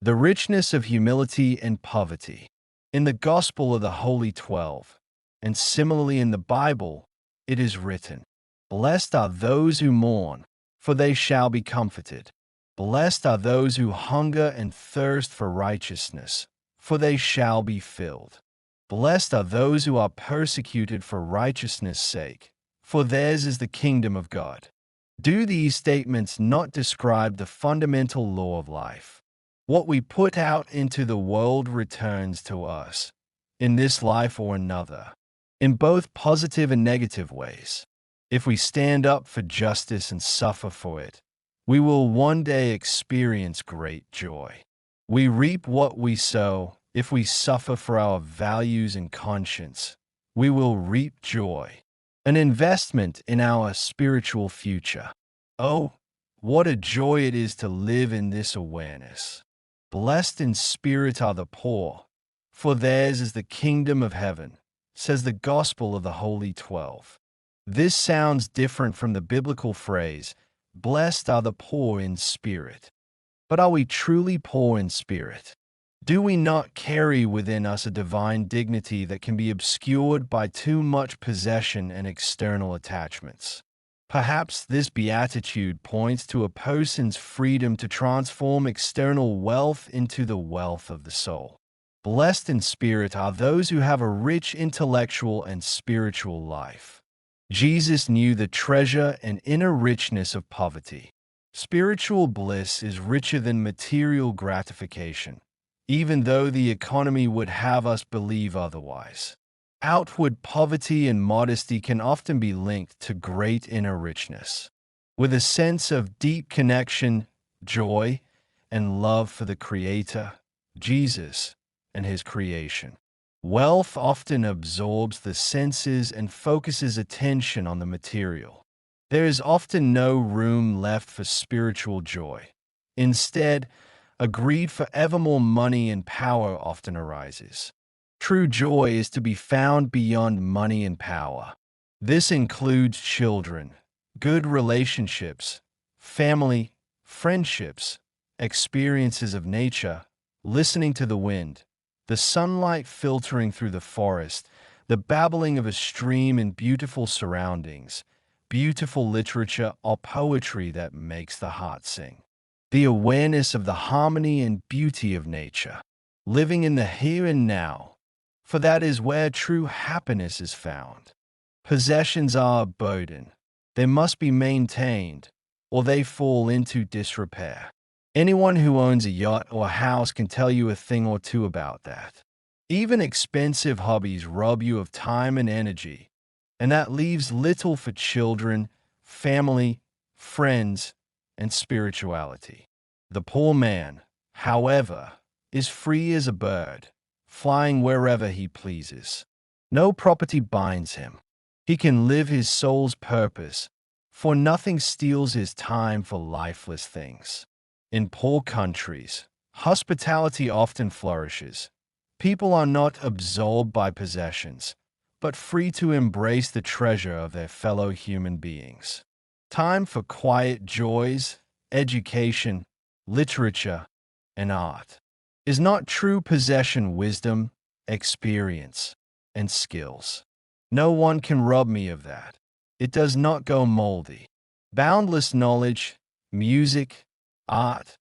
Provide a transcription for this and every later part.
The richness of humility and poverty. In the Gospel of the Holy 12, and similarly in the Bible, it is written, "Blessed are those who mourn, for they shall be comforted. Blessed are those who hunger and thirst for righteousness, for they shall be filled. Blessed are those who are persecuted for righteousness' sake, for theirs is the kingdom of God." Do these statements not describe the fundamental law of life? What we put out into the world returns to us, in this life or another, in both positive and negative ways. If we stand up for justice and suffer for it, we will one day experience great joy. We reap what we sow. If we suffer for our values and conscience, we will reap joy, an investment in our spiritual future. Oh, what a joy it is to live in this awareness. Blessed in spirit are the poor, for theirs is the kingdom of heaven, says the Gospel of the Holy 12. This sounds different from the biblical phrase, "Blessed are the poor in spirit." But are we truly poor in spirit? Do we not carry within us a divine dignity that can be obscured by too much possession and external attachments? Perhaps this beatitude points to a person's freedom to transform external wealth into the wealth of the soul. Blessed in spirit are those who have a rich intellectual and spiritual life. Jesus knew the treasure and inner richness of poverty. Spiritual bliss is richer than material gratification, even though the economy would have us believe otherwise. Outward poverty and modesty can often be linked to great inner richness. With a sense of deep connection, joy, and love for the Creator, Jesus, and His creation. Wealth often absorbs the senses and focuses attention on the material. There is often no room left for spiritual joy. Instead, a greed for ever more money and power often arises. True joy is to be found beyond money and power. This includes children, good relationships, family, friendships, experiences of nature, listening to the wind, the sunlight filtering through the forest, the babbling of a stream in beautiful surroundings, beautiful literature or poetry that makes the heart sing. The awareness of the harmony and beauty of nature, living in the here and now, for that is where true happiness is found. Possessions are a burden. They must be maintained, or they fall into disrepair. Anyone who owns a yacht or house can tell you a thing or two about that. Even expensive hobbies rob you of time and energy, and that leaves little for children, family, friends, and spirituality. The poor man, however, is free as a bird, flying wherever he pleases. No property binds him. He can live his soul's purpose, for nothing steals his time for lifeless things. In poor countries, hospitality often flourishes. People are not absorbed by possessions, but free to embrace the treasure of their fellow human beings. Time for quiet joys, education, literature, and art. Is not true possession wisdom, experience, and skills? No one can rob me of that. It does not go moldy. Boundless knowledge, music, art,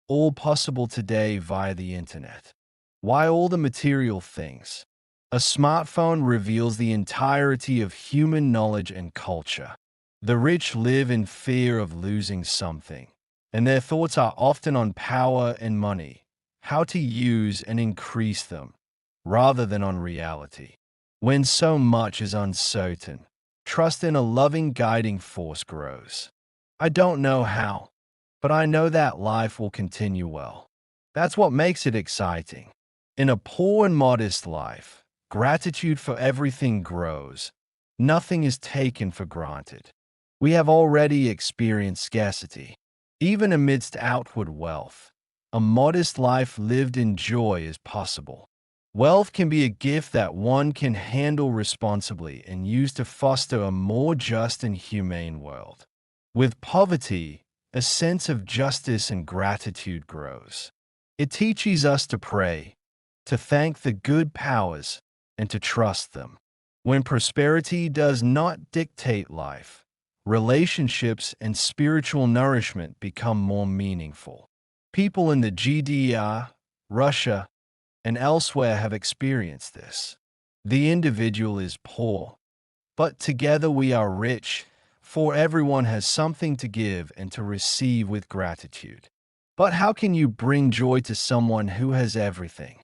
all possible today via the internet. Why all the material things? A smartphone reveals the entirety of human knowledge and culture. The rich live in fear of losing something, and their thoughts are often on power and money, how to use and increase them, rather than on reality. When so much is uncertain, trust in a loving guiding force grows. I don't know how, but I know that life will continue well. That's what makes it exciting. In a poor and modest life, gratitude for everything grows. Nothing is taken for granted. We have already experienced scarcity. Even amidst outward wealth, a modest life lived in joy is possible. Wealth can be a gift that one can handle responsibly and use to foster a more just and humane world. With poverty, a sense of justice and gratitude grows. It teaches us to pray, to thank the good powers, and to trust them. When prosperity does not dictate life, relationships and spiritual nourishment become more meaningful. People in the GDR, Russia, and elsewhere have experienced this. The individual is poor, but together we are rich, for everyone has something to give and to receive with gratitude. But how can you bring joy to someone who has everything?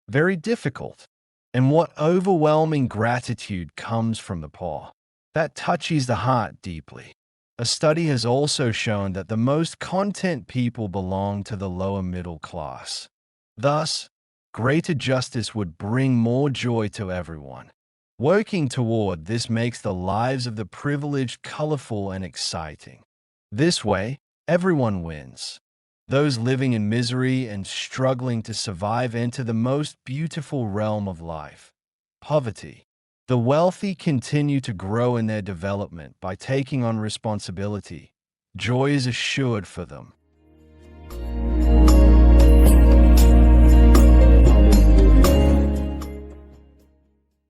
Very difficult. And what overwhelming gratitude comes from the poor? That touches the heart deeply. A study has also shown that the most content people belong to the lower middle class. Thus, greater justice would bring more joy to everyone. Working toward this makes the lives of the privileged colorful and exciting. This way, everyone wins. Those living in misery and struggling to survive enter the most beautiful realm of life, poverty. The wealthy continue to grow in their development by taking on responsibility. Joy is assured for them.